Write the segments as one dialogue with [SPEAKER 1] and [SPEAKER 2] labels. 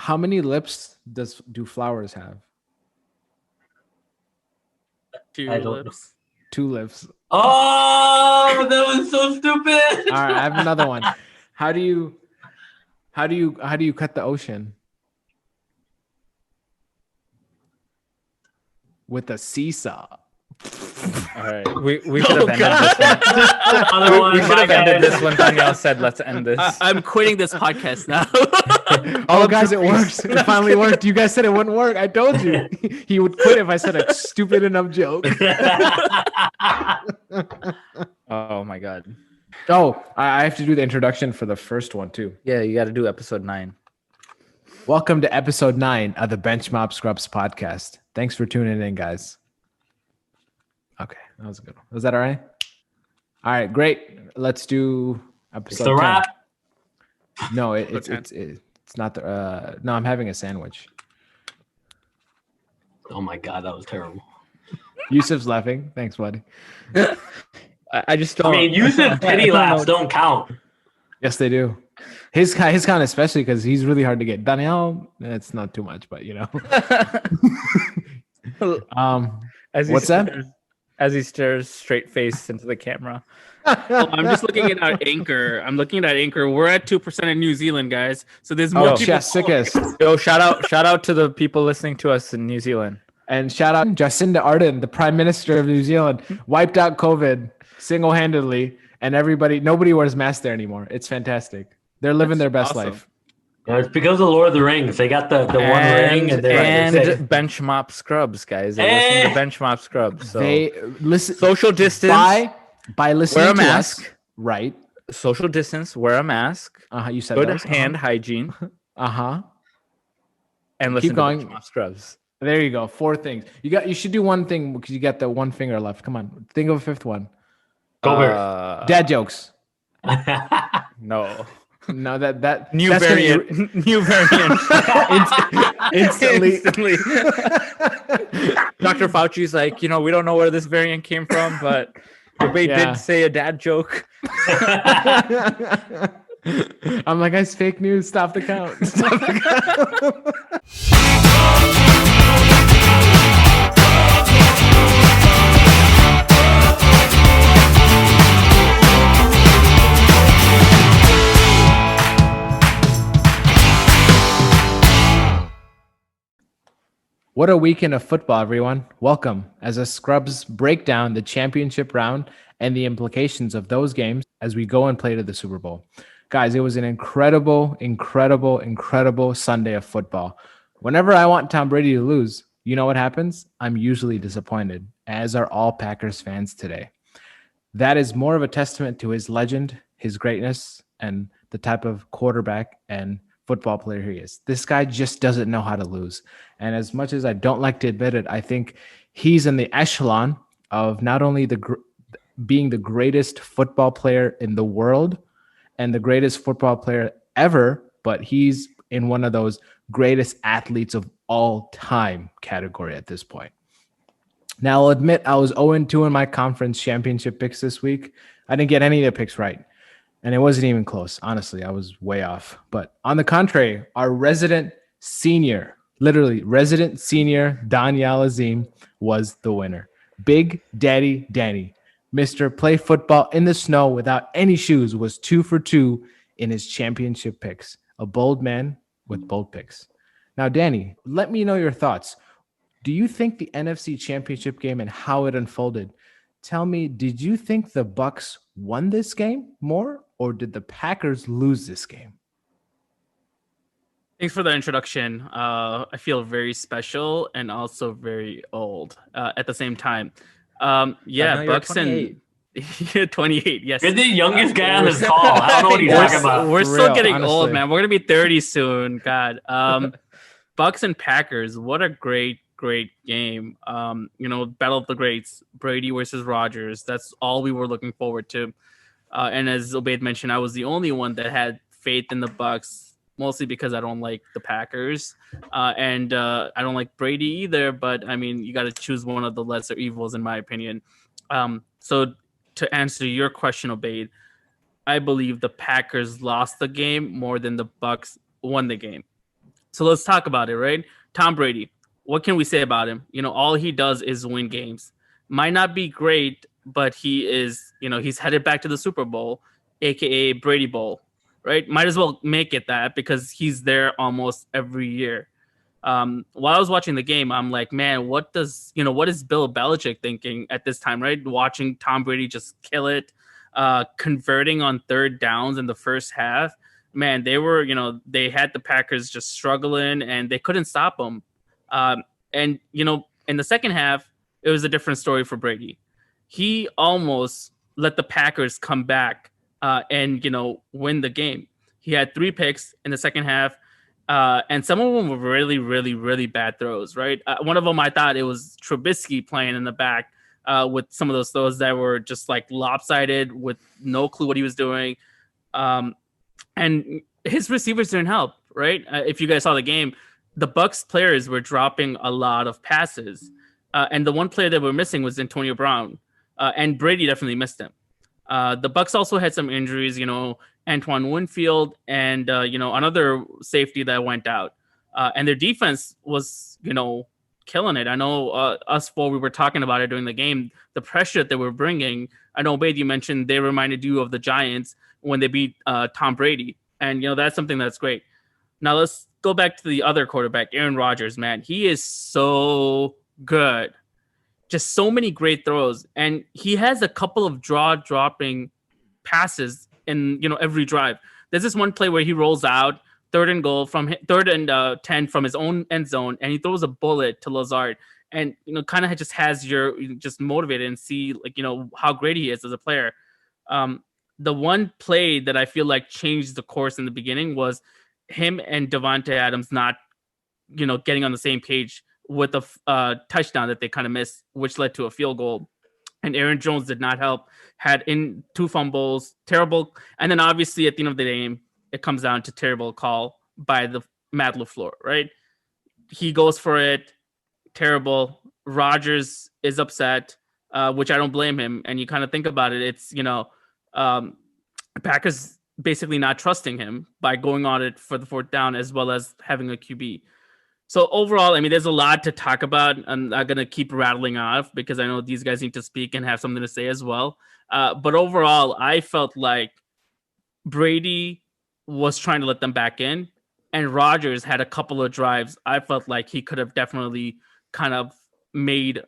[SPEAKER 1] How many lips do flowers have?
[SPEAKER 2] Two
[SPEAKER 3] I don't know.
[SPEAKER 2] lips.
[SPEAKER 1] 2 lips.
[SPEAKER 3] Oh, that was so stupid.
[SPEAKER 1] All right, I have another one. How do you cut the ocean? With a seesaw.
[SPEAKER 4] All right, we should have ended this one. We should have ended this when Danielle said, "Let's end this."
[SPEAKER 2] I'm quitting this podcast now.
[SPEAKER 1] Oh, guys, it works. It finally worked. You guys said it wouldn't work. I told you. He would quit if I said a stupid enough joke.
[SPEAKER 4] Oh my god.
[SPEAKER 1] Oh, I have to do the introduction for the first one too.
[SPEAKER 4] Yeah, you got to do episode 9.
[SPEAKER 1] Welcome to episode 9 of the BenchMop Scrubs podcast. Thanks for tuning in, guys. Okay, that was a good one. Was that all right? All right, great. Let's do episode 10.
[SPEAKER 3] wrap.
[SPEAKER 1] No, it's not the. No, I'm having a sandwich.
[SPEAKER 3] Oh my god, that was terrible.
[SPEAKER 1] Yusuf's laughing. Thanks, buddy.
[SPEAKER 4] I just don't.
[SPEAKER 3] I mean, Yusuf pity laughs don't count.
[SPEAKER 1] Yes, they do. His kind especially because he's really hard to get. Danielle, it's not too much, but you know. What's that?
[SPEAKER 4] As he stares straight face into the camera.
[SPEAKER 2] I'm just looking at our anchor. We're at 2% in New Zealand, guys. So there's more people.
[SPEAKER 1] Sickest.
[SPEAKER 4] Yo, shout out to the people listening to us in New Zealand.
[SPEAKER 1] And shout out Jacinda Ardern, the Prime Minister of New Zealand, wiped out COVID single-handedly, and nobody wears masks there anymore. It's fantastic. They're living their best life.
[SPEAKER 3] Yeah, it's because of Lord of the Rings. They got the one ring
[SPEAKER 4] and BenchMop Scrubs, guys. They listen to BenchMop Scrubs. So
[SPEAKER 1] they listen.
[SPEAKER 4] Social distance
[SPEAKER 1] by listening
[SPEAKER 4] wear a
[SPEAKER 1] to
[SPEAKER 4] mask.
[SPEAKER 1] Us, right?
[SPEAKER 4] Social distance. Wear a mask.
[SPEAKER 1] You said
[SPEAKER 4] good
[SPEAKER 1] those.
[SPEAKER 4] hand hygiene.
[SPEAKER 1] And
[SPEAKER 4] listen
[SPEAKER 1] keep going.
[SPEAKER 4] To BenchMop Scrubs.
[SPEAKER 1] There you go. 4 things. You should do one thing because you got the one finger left. Come on, think of a 5th one.
[SPEAKER 3] Go Bears.
[SPEAKER 1] Dad jokes.
[SPEAKER 4] No.
[SPEAKER 1] No, that
[SPEAKER 4] new variant. New variant.
[SPEAKER 1] Instantly.
[SPEAKER 4] Dr. Fauci's like, we don't know where this variant came from, but they did say a dad joke.
[SPEAKER 1] I'm like, guys, fake news. Stop the count. Stop the count. What a weekend of football, everyone. Welcome as the Scrubs break down the championship round and the implications of those games as we go and play to the Super Bowl. Guys, it was an incredible Sunday of football. Whenever I want Tom Brady to lose, you know what happens? I'm usually disappointed, as are all Packers fans today. That is more of a testament to his legend, his greatness, and the type of quarterback and football player he is. This guy just doesn't know how to lose. And as much as I don't like to admit it, I think he's in the echelon of not only being the greatest football player in the world and the greatest football player ever, but he's in one of those greatest athletes of all time category at this point. Now, I'll admit I was 0-2 in my conference championship picks this week. I didn't get any of the picks right. And it wasn't even close. Honestly, I was way off. But on the contrary, our resident senior, Danielle Azim was the winner. Big Daddy Danny, Mr. Play Football in the Snow without any shoes, was 2 for 2 in his championship picks. A bold man with bold picks. Now, Danny, let me know your thoughts. Do you think the NFC Championship game and how it unfolded? Tell me, did you think the Bucs won this game more, or did the Packers lose this game?
[SPEAKER 2] Thanks for the introduction. I feel very special and also very old at the same time. Bucs and 28. Yes,
[SPEAKER 3] you're the youngest guy on this call. I don't know what you're talking about.
[SPEAKER 2] We're still getting old, man. We're gonna be 30 soon. God. Bucs and Packers. What a great game. Battle of the greats, Brady versus Rodgers. That's all we were looking forward to. And as Obaid mentioned, I was the only one that had faith in the Bucs, mostly because I don't like the Packers. And I don't like Brady either, but I mean, you got to choose one of the lesser evils, in my opinion. So to answer your question, Obaid, I believe the Packers lost the game more than the Bucs won the game. So let's talk about it, right? Tom Brady. What can we say about him? All he does is win games. Might not be great, but he is, he's headed back to the Super Bowl, aka Brady Bowl, right? Might as well make it that because he's there almost every year. While I was watching the game, I'm like, man, what is Bill Belichick thinking at this time, right? Watching Tom Brady just kill it, converting on third downs in the first half. Man, they had the Packers just struggling and they couldn't stop them. And in the second half, it was a different story for Brady. He almost let the Packers come back and win the game. He had 3 picks in the second half. And some of them were really, really, really bad throws, right? One of them, I thought it was Trubisky playing in the back with some of those throws that were just like lopsided with no clue what he was doing. And his receivers didn't help, right? If you guys saw the game, the Bucs players were dropping a lot of passes. And the one player that we're missing was Antonio Brown. And Brady definitely missed him. The Bucs also had some injuries, Antoine Winfield and, another safety that went out. And their defense was, killing it. I know us four, we were talking about it during the game, the pressure that they were bringing. I know, Bade, you mentioned they reminded you of the Giants when they beat Tom Brady. And, that's something that's great. Now let's go back to the other quarterback, Aaron Rodgers, man. He is so good. Just so many great throws. And he has a couple of jaw-dropping passes in, every drive. There's this one play where he rolls out, third and 10 from his own end zone, and he throws a bullet to Lazard. And, kind of just has just motivated and see, how great he is as a player. The one play that I feel like changed the course in the beginning was him and Davante Adams not, getting on the same page with a touchdown that they kind of missed, which led to a field goal. And Aaron Jones did not help, had in 2 fumbles, terrible. And then obviously at the end of the game, it comes down to terrible call by the Matt LaFleur, right? He goes for it, terrible. Rodgers is upset, which I don't blame him. And you kind of think about it, it's, Packers basically not trusting him by going on it for the 4th down as well as having a QB. So overall, I mean, there's a lot to talk about. I'm not going to keep rattling off because I know these guys need to speak and have something to say as well. But overall, I felt like Brady was trying to let them back in, and Rodgers had a couple of drives. I felt like he could have definitely kind of made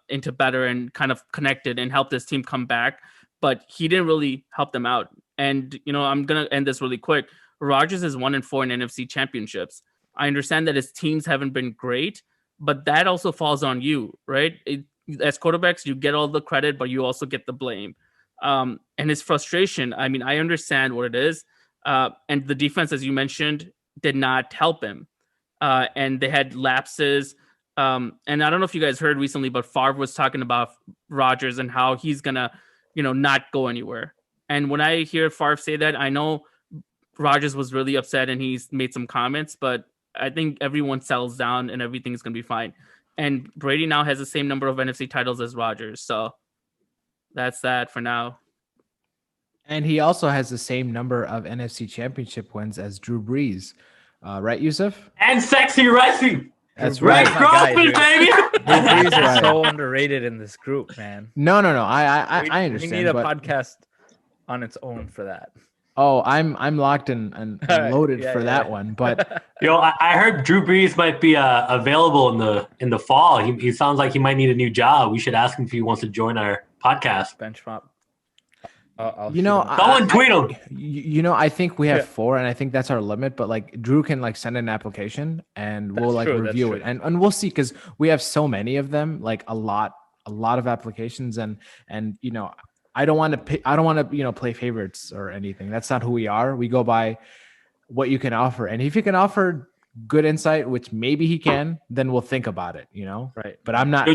[SPEAKER 2] into better and kind of connected and helped his team come back, but he didn't really help them out. And, I'm going to end this really quick. Rodgers is 1-4 in NFC championships. I understand that his teams haven't been great, but that also falls on you, right? As quarterbacks, you get all the credit, but you also get the blame. And his frustration, I mean, I understand what it is. And the defense, as you mentioned, did not help him. And they had lapses. And I don't know if you guys heard recently, but Favre was talking about Rodgers and how he's going to, not go anywhere. And when I hear Favre say that, I know Rodgers was really upset and he's made some comments, but I think everyone settles down and everything's going to be fine. And Brady now has the same number of NFC titles as Rodgers. So that's that for now.
[SPEAKER 1] And he also has the same number of NFC championship wins as Drew Brees. Right, Yusuf?
[SPEAKER 3] And Sexy Ricey.
[SPEAKER 1] That's
[SPEAKER 3] Rice
[SPEAKER 1] right.
[SPEAKER 3] Grossman, baby.
[SPEAKER 4] Drew Brees is so underrated in this group, man.
[SPEAKER 1] No. I understand.
[SPEAKER 4] We need a podcast on its own for that.
[SPEAKER 1] Oh, I'm locked and loaded for that one. But
[SPEAKER 3] I heard Drew Brees might be available in the fall. He sounds like he might need a new job. We should ask him if he wants to join our podcast.
[SPEAKER 4] BenchMop.
[SPEAKER 3] Someone tweet him.
[SPEAKER 1] I think we have 4, and I think that's our limit. But like Drew can send an application, and we'll review it, and we'll see because we have so many of them, like a lot of applications, and I don't want to play favorites or anything. That's not who we are. We go by what you can offer. And if you can offer good insight, which maybe he can, then we'll think about it, Right. But I'm not.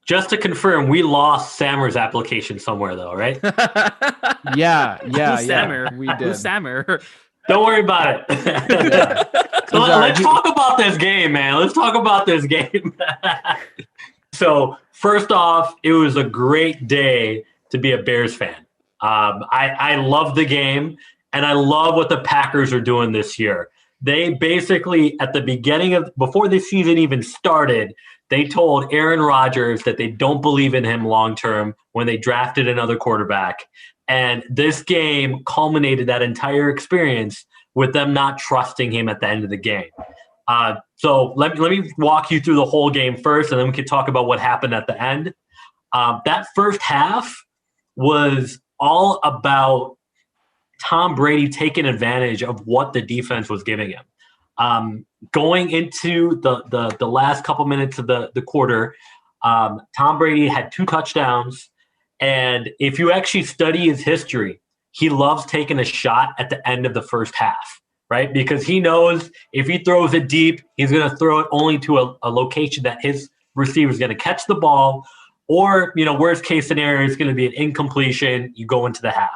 [SPEAKER 3] Just to confirm, we lost Sammer's application somewhere though, right?
[SPEAKER 1] Yeah.
[SPEAKER 2] Sammer?
[SPEAKER 1] We did.
[SPEAKER 2] Who's Sammer?
[SPEAKER 3] Don't worry about it. So let's talk about this game, man. Let's talk about this game. So first off, it was a great day to be a Bears fan. I love the game, and I love what the Packers are doing this year. They basically, at the beginning of, before the season even started, they told Aaron Rodgers that they don't believe in him long term when they drafted another quarterback. And this game culminated that entire experience with them not trusting him at the end of the game. So let me walk you through the whole game first, and then we can talk about what happened at the end. That first half was all about Tom Brady taking advantage of what the defense was giving him. Going into the last couple minutes of the quarter, Tom Brady had 2 touchdowns. And if you actually study his history, he loves taking a shot at the end of the first half, right? Because he knows if he throws it deep, he's going to throw it only to a location that his receiver is going to catch the ball. Or, worst case scenario is going to be an incompletion. You go into the half.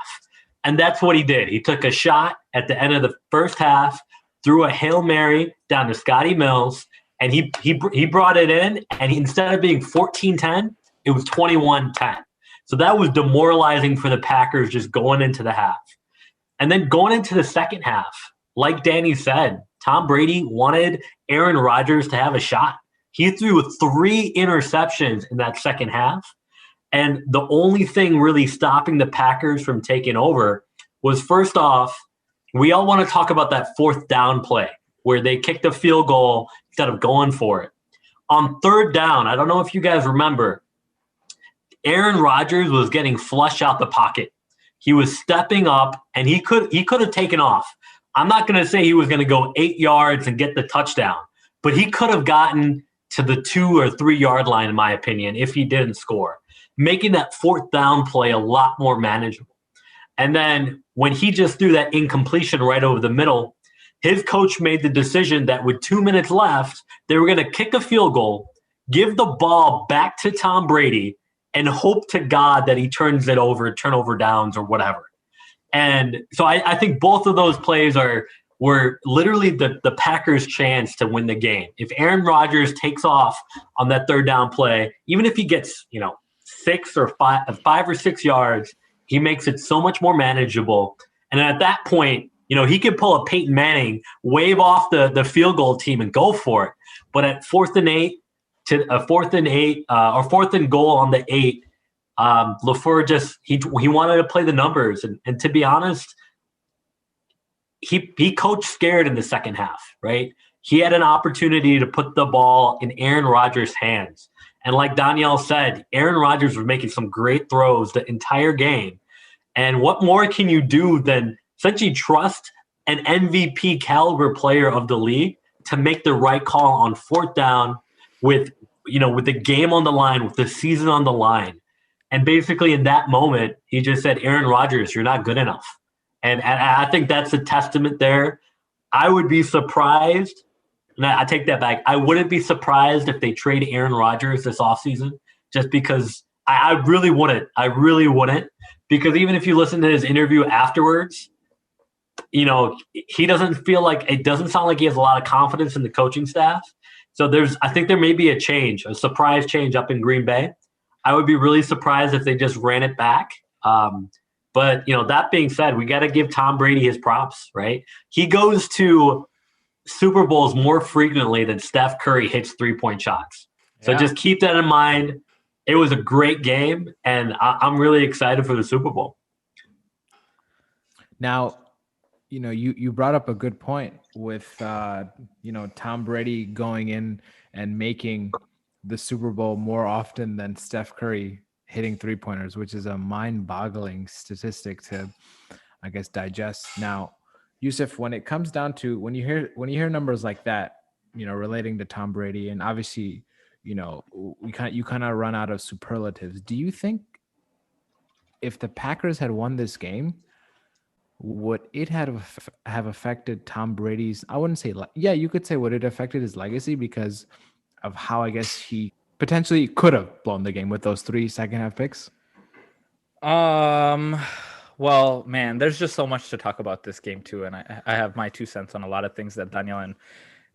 [SPEAKER 3] And that's what he did. He took a shot at the end of the first half, threw a Hail Mary down to Scotty Mills, and he brought it in, and instead of being 14-10, it was 21-10. So that was demoralizing for the Packers just going into the half. And then going into the second half, like Danny said, Tom Brady wanted Aaron Rodgers to have a shot. He threw 3 interceptions in that second half. And the only thing really stopping the Packers from taking over was, first off, we all want to talk about that 4th down play where they kicked a field goal instead of going for it. On 3rd down, I don't know if you guys remember, Aaron Rodgers was getting flushed out the pocket. He was stepping up, and he could have taken off. I'm not going to say he was going to go 8 yards and get the touchdown, but he could have gotten to the 2 or 3 yard line, in my opinion, if he didn't score, making that 4th down play a lot more manageable. And then when he just threw that incompletion right over the middle, his coach made the decision that with 2 minutes left, they were going to kick a field goal, give the ball back to Tom Brady, and hope to God that he turns it over, turnover downs or whatever. And so I think both of those plays were literally the Packers' chance to win the game. If Aaron Rodgers takes off on that 3rd down play, even if he gets 6 or 5 or 6 yards, he makes it so much more manageable. And at that point, he could pull a Peyton Manning, wave off the field goal team and go for it. But at 4th and 8 or 4th and goal on the 8, LaFleur just he wanted to play the numbers, and to be honest, he coached scared in the second half, right? He had an opportunity to put the ball in Aaron Rodgers' hands. And like Danielle said, Aaron Rodgers was making some great throws the entire game. And what more can you do than essentially trust an MVP caliber player of the league to make the right call on 4th down with the game on the line, with the season on the line. And basically in that moment, he just said, Aaron Rodgers, you're not good enough. And I think that's a testament there. I would be surprised. And I take that back. I wouldn't be surprised if they trade Aaron Rodgers this offseason, just because I really wouldn't. I really wouldn't. Because even if you listen to his interview afterwards, he doesn't feel like, it doesn't sound like he has a lot of confidence in the coaching staff. So I think there may be a surprise change up in Green Bay. I would be really surprised if they just ran it back. But that being said, we got to give Tom Brady his props, right? He goes to Super Bowls more frequently than Steph Curry hits 3-point shots. So just keep that in mind. It was a great game, and I'm really excited for the Super Bowl.
[SPEAKER 1] Now, you brought up a good point with, Tom Brady going in and making the Super Bowl more often than Steph Curry hitting 3-pointers, which is a mind-boggling statistic to, I guess, digest. Now, Yusuf, when it comes down to when you hear numbers like that, relating to Tom Brady, and obviously, you kind of run out of superlatives. Do you think if the Packers had won this game, would it have affected Tom Brady's? I wouldn't say, you could say would it affected his legacy because of how I guess he potentially could have blown the game with those 3 second-half picks.
[SPEAKER 4] Well, man, there's just so much to talk about this game too, and I have my 2 cents on a lot of things that Daniel and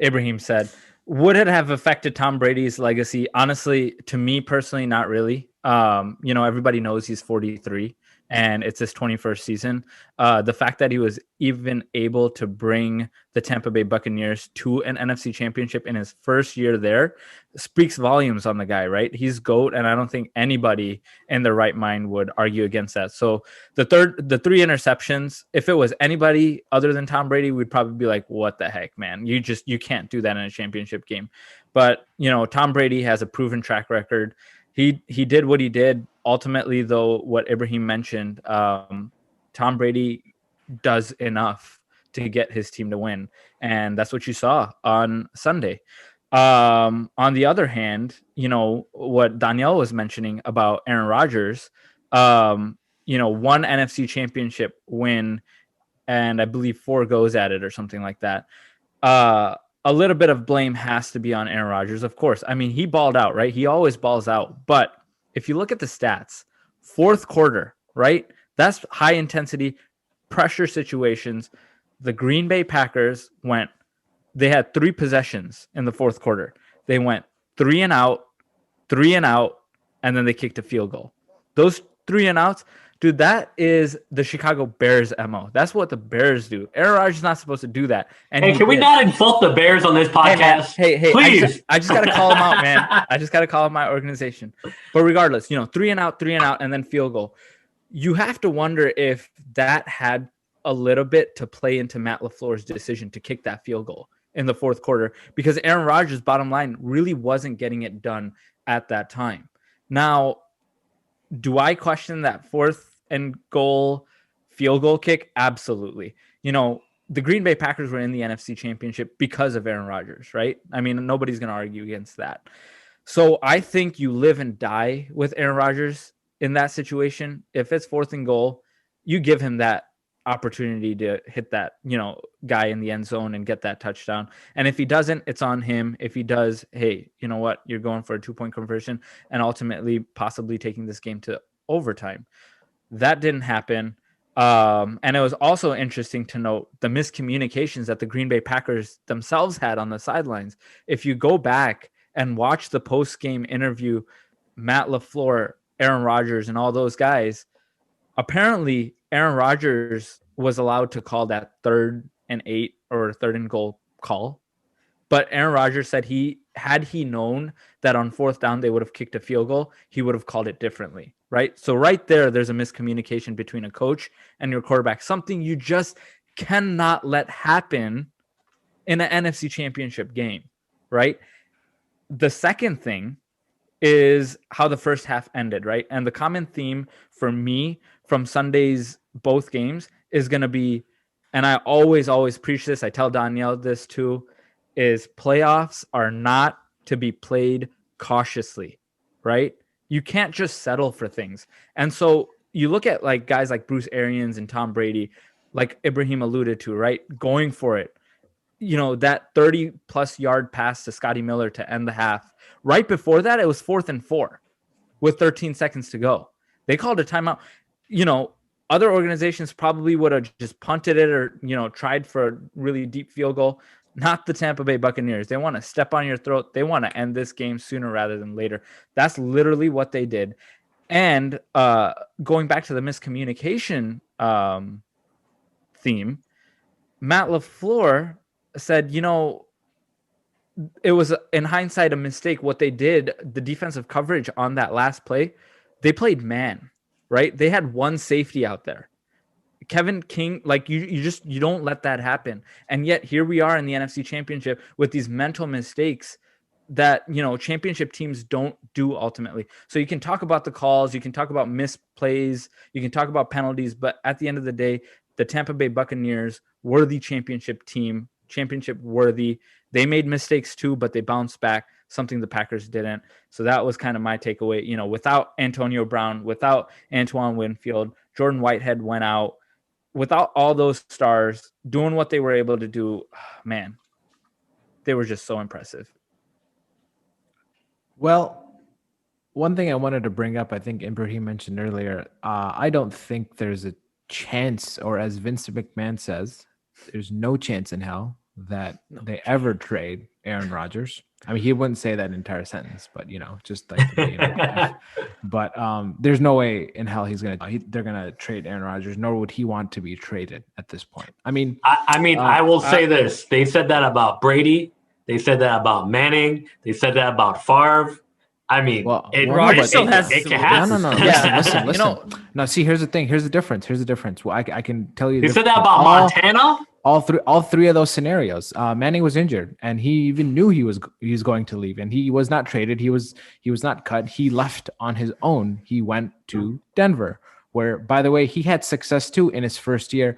[SPEAKER 4] Ibrahim said. Would it have affected Tom Brady's legacy? Honestly, to me personally, not really. Everybody knows he's 43. and it's his 21st season. The fact that he was even able to bring the Tampa Bay Buccaneers to an NFC championship in his first year there speaks volumes on the guy, right? He's GOAT, and I don't think anybody in their right mind would argue against that. So the 3 interceptions, if it was anybody other than Tom Brady, we'd probably be like, what the heck, man? You can't do that in a championship game. But, Tom Brady has a proven track record. He did what he did. Ultimately, though, what Ibrahim mentioned, Tom Brady does enough to get his team to win. And that's what you saw on Sunday. On the other hand, what Danielle was mentioning about Aaron Rodgers, one NFC championship win, and I believe 4 goes at it or something like that. A little bit of blame has to be on Aaron Rodgers, of course. I mean, he balled out, right? He always balls out. But if you look at the stats, fourth quarter, right? That's high intensity pressure situations. The Green Bay Packers they had 3 possessions in the fourth quarter. They went 3 and out, and then they kicked a field goal. Those 3 and outs, dude, that is the Chicago Bears MO. That's what the Bears do. Aaron Rodgers is not supposed to do that. And
[SPEAKER 3] hey, can we not insult the Bears on this podcast?
[SPEAKER 4] Hey,
[SPEAKER 3] please.
[SPEAKER 4] I just got to call them out, man. I just got to call out my organization. But regardless, 3 and out, and then field goal. You have to wonder if that had a little bit to play into Matt LaFleur's decision to kick that field goal in the fourth quarter, because Aaron Rodgers, bottom line, really wasn't getting it done at that time. Now, do I question that 4th and goal field goal kick? Absolutely. The Green Bay Packers were in the NFC Championship because of Aaron Rodgers, right? I mean, nobody's going to argue against that. So I think you live and die with Aaron Rodgers in that situation. If it's 4th and goal, you give him that opportunity to hit that, guy in the end zone and get that touchdown. And if he doesn't, it's on him. If he does, hey, you know what? You're going for a 2-point conversion and ultimately possibly taking this game to overtime. That didn't happen. And it was also interesting to note the miscommunications that the Green Bay Packers themselves had on the sidelines. If you go back and watch the post-game interview, Matt LaFleur, Aaron Rodgers, and all those guys, apparently Aaron Rodgers was allowed to call that 3rd and 8 or 3rd and goal call. But Aaron Rodgers said had he known that on 4th down they would have kicked a field goal, he would have called it differently, right? So right there's a miscommunication between a coach and your quarterback, something you just cannot let happen in an NFC Championship game, right? The second thing is how the first half ended, right? And the common theme for me from Sunday's both games is going to be, and I always preach this, I tell Danielle this too, is playoffs are not to be played cautiously, right? You can't just settle for things. And so you look at like guys like Bruce Arians and Tom Brady, like Ibrahim alluded to, right? Going for it. That 30-plus yard pass to Scotty Miller to end the half. Right before that, it was 4th and 4 with 13 seconds to go. They called a timeout. Other organizations probably would have just punted it or, tried for a really deep field goal. Not the Tampa Bay Buccaneers. They want to step on your throat. They want to end this game sooner rather than later. That's literally what they did. And going back to the miscommunication theme, Matt LaFleur said, it was in hindsight a mistake. What they did, the defensive coverage on that last play, they played man, right? They had one safety out there. Kevin King, like you don't let that happen. And yet here we are in the NFC Championship with these mental mistakes that, championship teams don't do ultimately. So you can talk about the calls, you can talk about missed plays, you can talk about penalties, but at the end of the day, the Tampa Bay Buccaneers were the championship team, championship worthy. They made mistakes too, but they bounced back, something the Packers didn't. So that was kind of my takeaway. Without Antonio Brown, without Antoine Winfield, Jordan Whitehead went out. Without all those stars doing what they were able to do, man, they were just so impressive.
[SPEAKER 1] Well, one thing I wanted to bring up, I think Ibrahim mentioned earlier, I don't think there's a chance, or as Vince McMahon says, there's no chance in hell that they ever trade Aaron Rodgers. I mean, he wouldn't say that entire sentence, but just like, but there's no way in hell they're gonna trade Aaron Rodgers, nor would he want to be traded at this point. I mean,
[SPEAKER 3] I will say this: they said that about Brady, they said that about Manning, they said that about Favre. I mean,
[SPEAKER 2] Rodgers still has
[SPEAKER 3] it can happen.
[SPEAKER 1] No. Yeah, listen. No, see, here's the thing. Here's the difference. Well, I can tell you.
[SPEAKER 3] They said that about Montana.
[SPEAKER 1] All three of those scenarios. Manning was injured, and he even knew he was going to leave, and he was not traded. He was not cut. He left on his own. He went to Denver, where, by the way, he had success too in his first year,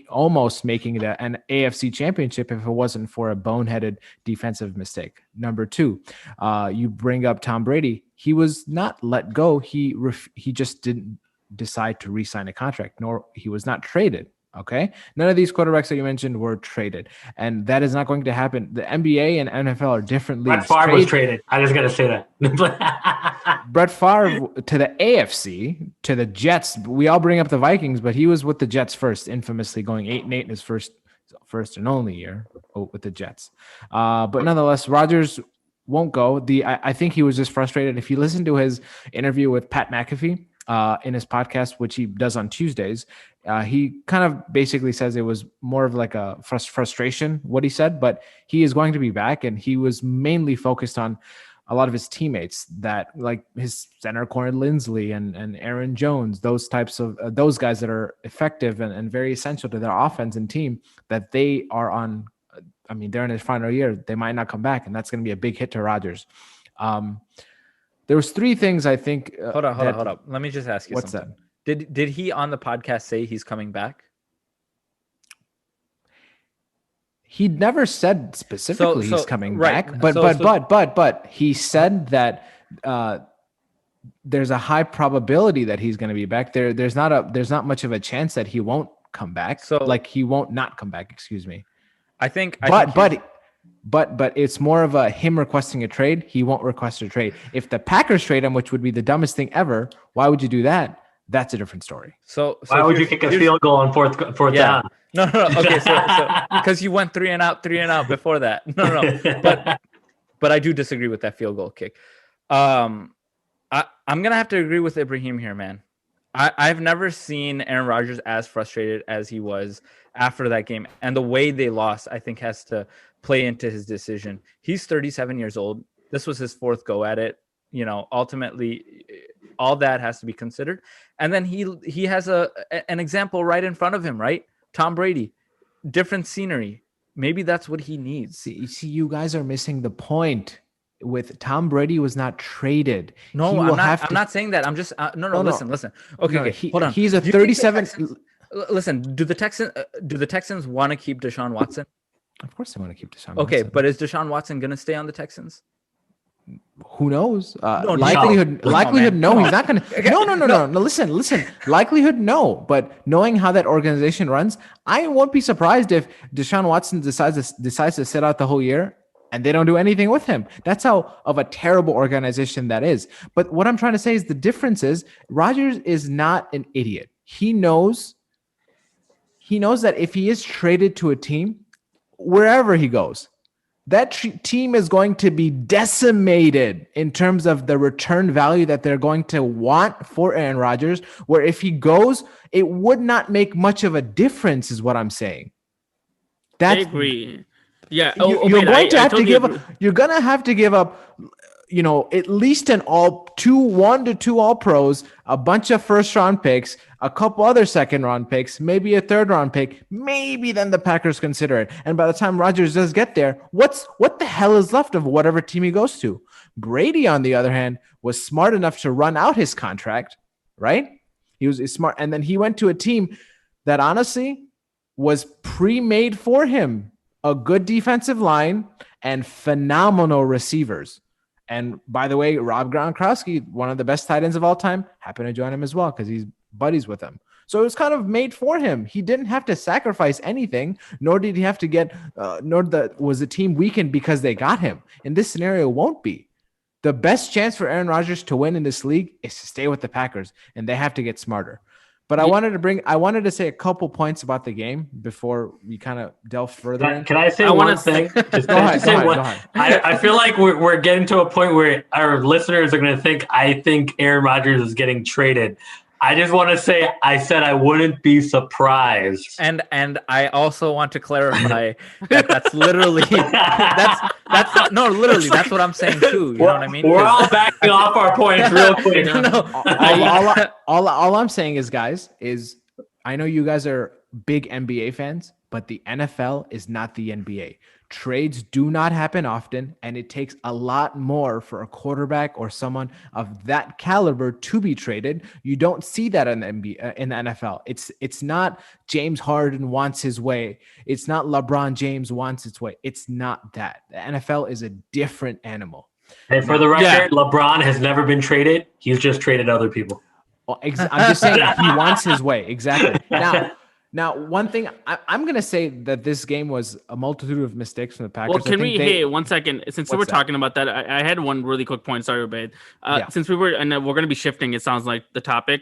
[SPEAKER 1] almost making an AFC championship if it wasn't for a boneheaded defensive mistake. Number two, you bring up Tom Brady. He was not let go. He just didn't decide to re-sign a contract, nor he was not traded. Okay. None of these quarterbacks that you mentioned were traded, and that is not going to happen. The NBA and NFL are different leagues.
[SPEAKER 3] Brett Favre was traded. I just got to say that.
[SPEAKER 1] Brett Favre to the AFC, to the Jets. We all bring up the Vikings, but he was with the Jets first, infamously going 8-8 in his first and only year with the Jets. But nonetheless, Rodgers won't go. I think he was just frustrated. If you listen to his interview with Pat McAfee in his podcast, which he does on Tuesdays, he kind of basically says it was more of like a frustration, what he said, but he is going to be back, and he was mainly focused on a lot of his teammates, that like his center corner Lindsley and Aaron Jones, those types of those guys that are effective and very essential to their offense and team, that they are on. I mean, they're in his final year. They might not come back, and that's going to be a big hit to Rodgers. There was three things I think.
[SPEAKER 4] Hold up. Let me just ask you
[SPEAKER 1] what's
[SPEAKER 4] something. Did he on the podcast say he's coming back?
[SPEAKER 1] He never said specifically he's coming back, but he said that there's a high probability that he's going to be back. There's not much of a chance that he won't come back. So like he won't not come back. Excuse me. But it's more of a him requesting a trade. He won't request a trade. If the Packers trade him, which would be the dumbest thing ever, why would you do that? That's a different story.
[SPEAKER 3] So why would you kick a field goal on fourth down?
[SPEAKER 4] No. Okay, so because you went 3 and out before that. No. But I do disagree with that field goal kick. I'm gonna have to agree with Ibrahim here, man. I've never seen Aaron Rodgers as frustrated as he was after that game, and the way they lost, I think, has to play into his decision. He's 37 years old. This was his fourth go at it. Ultimately, all that has to be considered. And then he has an example right in front of him, right? Tom Brady, different scenery. Maybe that's what he needs.
[SPEAKER 1] See, you guys are missing the point. With Tom Brady was not traded.
[SPEAKER 4] No, I'm not saying that. I'm just no. Listen. Okay, hold on.
[SPEAKER 1] He's a 37.
[SPEAKER 4] Listen, do the Texans want to keep Deshaun Watson?
[SPEAKER 1] Of course they want to keep Deshaun Watson.
[SPEAKER 4] Okay, but is Deshaun Watson going to stay on the Texans?
[SPEAKER 1] Who knows? Likelihood, no, he's not going to. No. Listen. Likelihood, no. But knowing how that organization runs, I won't be surprised if Deshaun Watson decides to sit out the whole year and they don't do anything with him. That's how of a terrible organization that is. But what I'm trying to say is the difference is Rodgers is not an idiot. He knows that if he is traded to a team, wherever he goes, that team is going to be decimated in terms of the return value that they're going to want for Aaron Rodgers, where if he goes, it would not make much of a difference, is what I'm saying.
[SPEAKER 2] I agree. Yeah.
[SPEAKER 1] You're going to have to give up, at least one to two all pros, a bunch of first round picks, a couple other second round picks, maybe a third round pick, maybe then the Packers consider it. And by the time Rodgers does get there, what the hell is left of whatever team he goes to? Brady, on the other hand, was smart enough to run out his contract, right? He was smart. And then he went to a team that honestly was pre-made for him. A good defensive line and phenomenal receivers. And by the way, Rob Gronkowski, one of the best tight ends of all time, happened to join him as well because he's buddies with him. So it was kind of made for him. He didn't have to sacrifice anything, nor did he have to get, was the team weakened because they got him. In this scenario, won't be. The best chance for Aaron Rodgers to win in this league is to stay with the Packers, and they have to get smarter. But I wanted to say a couple points about the game before we kind of delve further.
[SPEAKER 3] Can I say one thing? Just
[SPEAKER 1] Go ahead.
[SPEAKER 3] I feel like we're getting to a point where our listeners are going to think I think Aaron Rodgers is getting traded. I just want to say I said I wouldn't be surprised.
[SPEAKER 4] And I also want to clarify that that's literally that's no, literally that's what I'm saying too. You know what I mean?
[SPEAKER 3] We're all backing off our points real quick.
[SPEAKER 1] All I'm saying is, guys, is I know you guys are big NBA fans, but the NFL is not the NBA. Trades do not happen often, and it takes a lot more for a quarterback or someone of that caliber to be traded. You don't see that in the NBA, in the NFL. It's not James Harden wants his way. It's not LeBron James wants its way. It's not that. The NFL is a different animal.
[SPEAKER 3] And for the record, LeBron has never been traded. He's just traded other people.
[SPEAKER 1] Well, I'm just saying he wants his way. Exactly. Now, one thing I'm going to say that this game was a multitude of mistakes from the Packers.
[SPEAKER 2] Well, can hey, 1 second? Since we're talking about that, I had one really quick point. Sorry, Obed. Since we're going to be shifting, it sounds like the topic.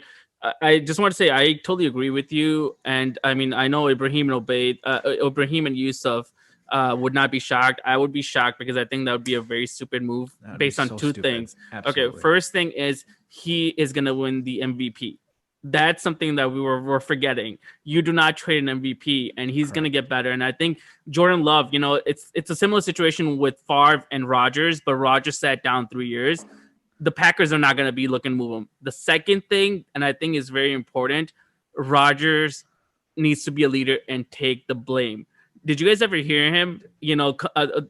[SPEAKER 2] I just want to say I totally agree with you. And I mean, I know Ibrahim and Yusuf would not be shocked. I would be shocked because I think that would be a very stupid move based on two things. Absolutely. Okay, first thing is he is going to win the MVP. That's something that we're forgetting. You do not trade an MVP, and he's going to get better. And I think Jordan Love, it's a similar situation with Favre and Rodgers, but Rodgers sat down 3 years. The Packers are not going to be looking to move him. The second thing, and I think is very important, Rodgers needs to be a leader and take the blame. Did you guys ever hear him,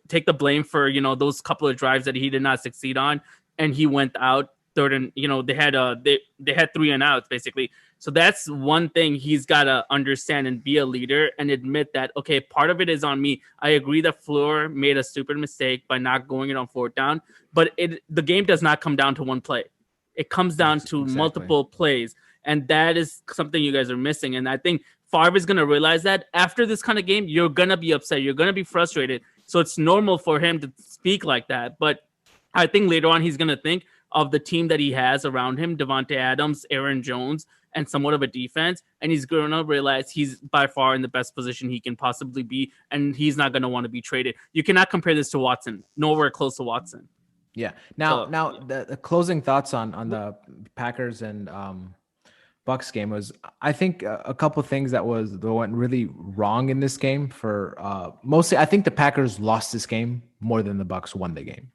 [SPEAKER 2] take the blame for, those couple of drives that he did not succeed on, and he went out third and they had 3 and outs basically. So that's one thing he's got to understand and be a leader and admit that, okay, part of it is on me. I agree that Fleur made a stupid mistake by not going it on 4th down, but the game does not come down to one play. It comes down to multiple plays, and that is something you guys are missing. And I think Favre is going to realize that after this kind of game, you're going to be upset. You're going to be frustrated. So it's normal for him to speak like that. But I think later on he's going to think of the team that he has around him, Devontae Adams, Aaron Jones, and somewhat of a defense. And he's going to realize he's by far in the best position he can possibly be, and he's not going to want to be traded. You cannot compare this to Watson. Nowhere close to Watson.
[SPEAKER 1] Yeah. Now, the closing thoughts on the Packers and Bucks game was, I think a couple of things that went really wrong in this game for mostly, I think the Packers lost this game more than the Bucks won the game.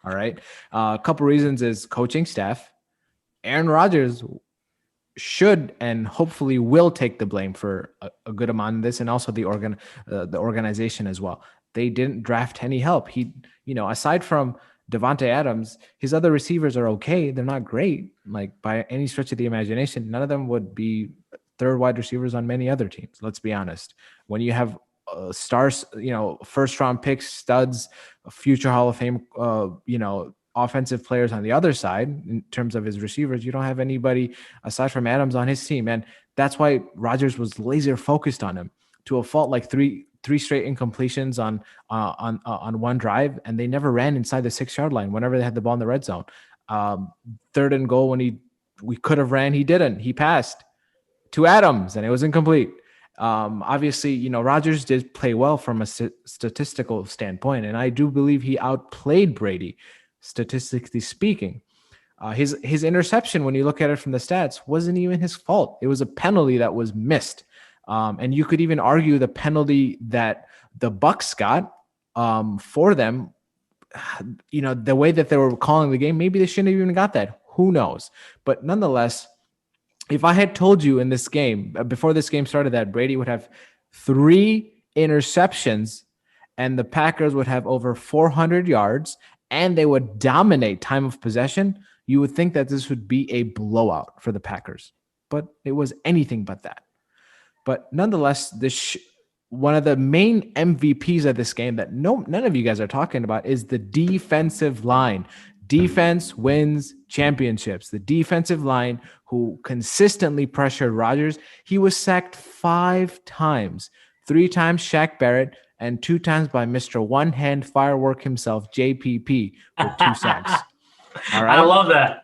[SPEAKER 1] All right. A couple reasons is coaching staff. Aaron Rodgers should and hopefully will take the blame for a good amount of this, and also the organization as well. They didn't draft any help. Aside from Devontae Adams, his other receivers are okay. They're not great, like by any stretch of the imagination. None of them would be third wide receivers on many other teams. Let's be honest. When you have stars, first round picks, studs, future Hall of Fame, offensive players on the other side, in terms of his receivers, you don't have anybody aside from Adams on his team. And that's why Rodgers was laser focused on him to a fault, like three straight incompletions on one drive. And they never ran inside the 6-yard line whenever they had the ball in the red zone. 3rd and goal, when we could have ran, he didn't. He passed to Adams and it was incomplete. Obviously, Rodgers did play well from a statistical standpoint, and I do believe he outplayed Brady, statistically speaking. His interception, when you look at it from the stats, wasn't even his fault. It was a penalty that was missed. And you could even argue the penalty that the Bucks got for them, the way that they were calling the game, maybe they shouldn't have even got that. Who knows? But nonetheless, if I had told you in this game, before this game started, that Brady would have 3 interceptions and the Packers would have over 400 yards and they would dominate time of possession, you would think that this would be a blowout for the Packers. But it was anything but that. But nonetheless, one of the main MVPs of this game that none of you guys are talking about is the defensive line. Defense wins championships. The defensive line who consistently pressured Rodgers. He was sacked 5 times, 3 times Shaq Barrett and 2 times by Mr. One-Hand Firework himself, JPP, with 2 sacks. All right?
[SPEAKER 3] I love that.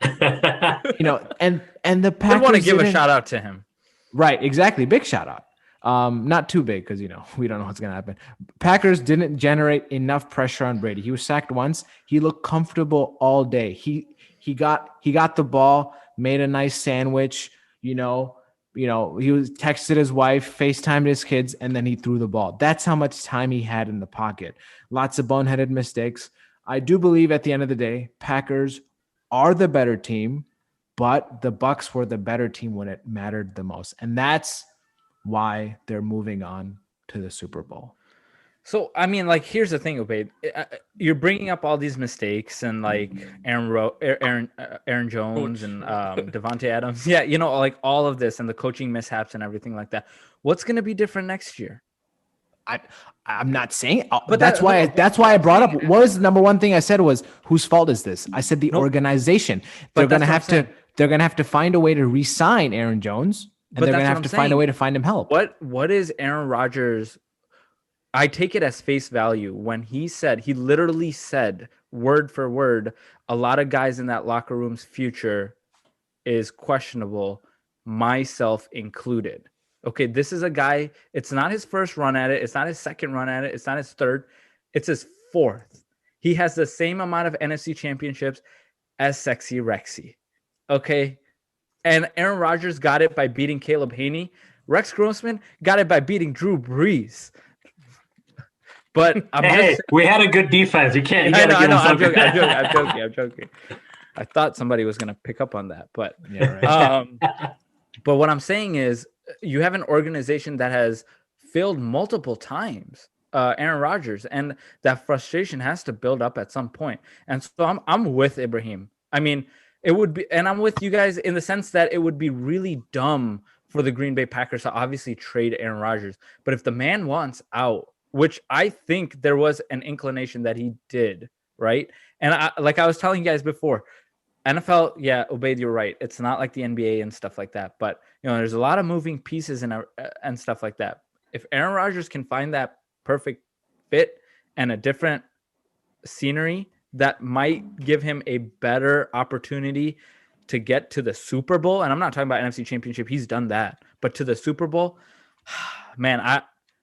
[SPEAKER 1] And the Packers
[SPEAKER 4] I want to give a shout out to him.
[SPEAKER 1] Right, exactly. Big shout out. Not too big because we don't know what's gonna happen. Packers didn't generate enough pressure on Brady. He was sacked once. He looked comfortable all day. He got the ball, made a nice sandwich. He was texted his wife, FaceTimed his kids, and then he threw the ball. That's how much time he had in the pocket. Lots of boneheaded mistakes. I do believe at the end of the day, Packers are the better team, but the Bucs were the better team when it mattered the most, and that's why they're moving on to the Super Bowl.
[SPEAKER 4] So, I mean, like, here's the thing, Obey. You're bringing up all these mistakes and like Aaron Jones and Devontae Adams. Yeah, like all of this and the coaching mishaps and everything like that. What's going to be different next year?
[SPEAKER 1] I'm not saying, but that's why I brought up. What was the number one thing I said was, whose fault is this? I said the organization. They're going to have to find a way to re-sign Aaron Jones. And they're going to have to find a way to find him help.
[SPEAKER 4] What is Aaron Rodgers? I take it as face value when he literally said word for word, a lot of guys in that locker room's future is questionable, myself included. Okay, this is a guy, it's not his first run at it. It's not his second run at it. It's not his third. It's his fourth. He has the same amount of NFC championships as Sexy Rexy. Okay. And Aaron Rodgers got it by beating Caleb Haney. Rex Grossman got it by beating Drew Brees. But
[SPEAKER 3] we had a good defense. You can't.
[SPEAKER 4] I'm joking. I thought somebody was going to pick up on that, but
[SPEAKER 1] yeah, right.
[SPEAKER 4] But what I'm saying is, you have an organization that has failed multiple times, Aaron Rodgers, and that frustration has to build up at some point. And so I'm with Ibrahim. I mean, it would be, and I'm with you guys in the sense that it would be really dumb for the Green Bay Packers to obviously trade Aaron Rodgers. But if the man wants out, which I think there was an inclination that he did, right? And I was telling you guys before, NFL, yeah, Ubaid, you're right. It's not like the NBA and stuff like that. But, there's a lot of moving pieces and stuff like that. If Aaron Rodgers can find that perfect fit and a different scenery, that might give him a better opportunity to get to the Super Bowl. And I'm not talking about NFC Championship. He's done that. But to the Super Bowl, man,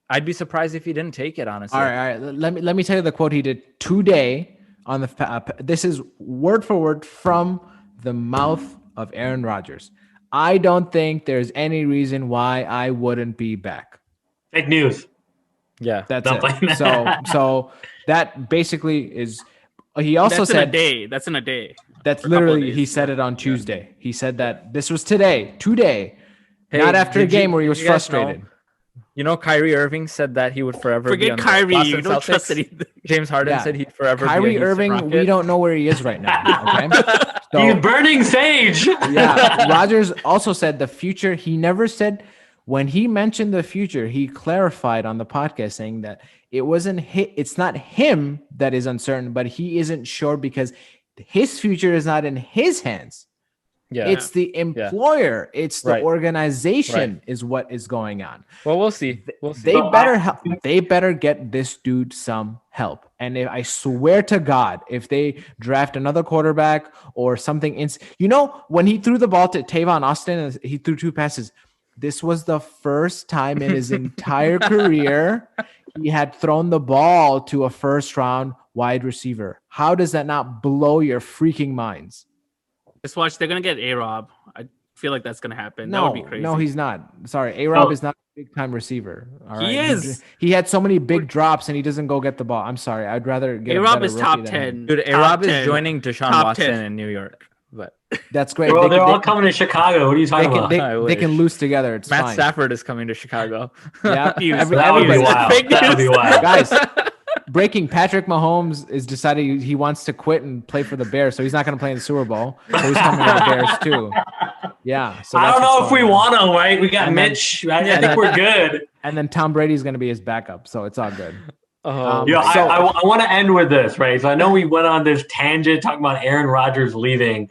[SPEAKER 4] I'd be surprised if he didn't take it, honestly.
[SPEAKER 1] All right. Let me tell you the quote he did today on the this is word for word from the mouth of Aaron Rodgers. I don't think there's any reason why I wouldn't be back.
[SPEAKER 3] Fake news.
[SPEAKER 4] Yeah.
[SPEAKER 1] That's it. So that basically is. He also said
[SPEAKER 2] that's in a day.
[SPEAKER 1] That's literally, he said it on Tuesday. Yeah. He said that this was today, hey, not after a game where he was frustrated.
[SPEAKER 4] Kyrie Irving said that he would forever
[SPEAKER 2] forget
[SPEAKER 4] be on
[SPEAKER 2] Kyrie.
[SPEAKER 4] The
[SPEAKER 2] you don't trust anything.
[SPEAKER 4] James Harden said he'd forever
[SPEAKER 1] Kyrie
[SPEAKER 4] be on
[SPEAKER 1] Irving,
[SPEAKER 4] Rocket.
[SPEAKER 1] we don't know where he is right now. Okay? So,
[SPEAKER 3] he's burning sage.
[SPEAKER 1] Yeah. Rodgers also said the future. He never said, when he mentioned the future, he clarified on the podcast saying that it's not him that is uncertain, but he isn't sure because his future is not in his hands. Yeah. It's the employer. Yeah. It's the organization is what is going on.
[SPEAKER 4] Well, we'll see.
[SPEAKER 1] They better get this dude some help. And I swear to God, if they draft another quarterback or something, when he threw the ball to Tavon Austin, he threw 2 passes. This was the first time in his entire career he had thrown the ball to a first-round wide receiver. How does that not blow your freaking minds?
[SPEAKER 2] Just watch. They're going to get A-Rob. I feel like that's going to happen. That would be crazy.
[SPEAKER 1] No, he's not. Sorry. A-Rob is not a big-time receiver. All right?
[SPEAKER 2] He is.
[SPEAKER 1] He had so many big drops, and he doesn't go get the ball. I'm sorry. I'd rather get
[SPEAKER 2] A-Rob is top 10.
[SPEAKER 4] Dude, A-Rob is joining Deshaun Watson in New York. But
[SPEAKER 1] that's great.
[SPEAKER 3] Well, they're all coming to Chicago. What are you talking about?
[SPEAKER 1] They can lose together. It's
[SPEAKER 4] Matt
[SPEAKER 1] fine.
[SPEAKER 4] Stafford is coming to Chicago.
[SPEAKER 1] Yeah,
[SPEAKER 3] that would be wild. That would be wild.
[SPEAKER 1] Guys, breaking: Patrick Mahomes is decided he wants to quit and play for the Bears, so he's not going to play in the Super Bowl. So he's coming to the Bears too. Yeah. So
[SPEAKER 3] I don't know if we want him. Right? We got Mitch. I think we're good.
[SPEAKER 1] And then Tom Brady's going to be his backup, so it's all good.
[SPEAKER 3] I want to end with this, right? So I know we went on this tangent talking about Aaron Rodgers leaving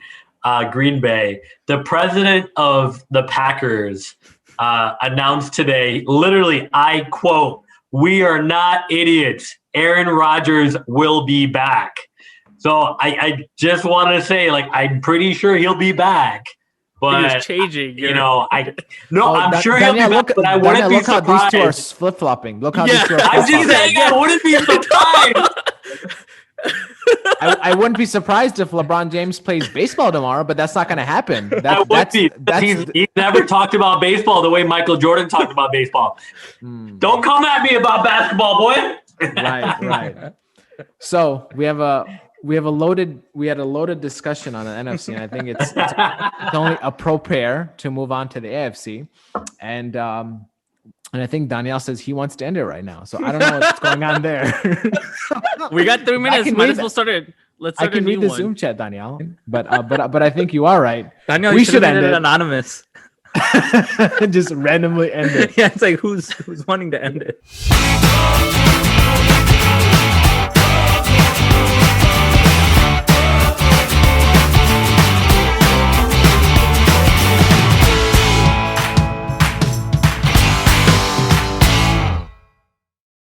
[SPEAKER 3] Green Bay. The president of the Packers announced today, literally, I quote, "We are not idiots. Aaron Rodgers will be back." So I just want to say, I'm pretty sure he'll be back. But
[SPEAKER 2] changing.
[SPEAKER 3] I'm
[SPEAKER 1] Oh,
[SPEAKER 3] sure he'll be
[SPEAKER 1] Danielle,
[SPEAKER 3] back, but I wouldn't be
[SPEAKER 1] look how
[SPEAKER 3] surprised.
[SPEAKER 1] these two are flip flopping. Look how
[SPEAKER 2] Yeah,
[SPEAKER 1] these two are
[SPEAKER 3] I'm
[SPEAKER 1] flip
[SPEAKER 3] just saying, I wouldn't be surprised.
[SPEAKER 1] I wouldn't be surprised if LeBron James plays baseball tomorrow, but that's not going to happen.
[SPEAKER 3] I would be. He's never talked about baseball the way Michael Jordan talked about baseball. Don't come at me about basketball, boy.
[SPEAKER 1] right. So we had a loaded discussion on the NFC, and I think it's only appropriate to move on to the AFC. And I think Danielle says he wants to end it right now. So I don't know what's going on there.
[SPEAKER 2] We got 3 minutes. Might as well start it. Let's start
[SPEAKER 1] I can
[SPEAKER 2] a new
[SPEAKER 1] read the
[SPEAKER 2] one.
[SPEAKER 1] Zoom chat, Danielle. But I think you are right.
[SPEAKER 4] Danielle,
[SPEAKER 1] we
[SPEAKER 4] you
[SPEAKER 1] should
[SPEAKER 4] end
[SPEAKER 1] end
[SPEAKER 4] it
[SPEAKER 1] it
[SPEAKER 4] anonymous.
[SPEAKER 1] Just randomly end it.
[SPEAKER 4] Yeah, it's like who's wanting to end it.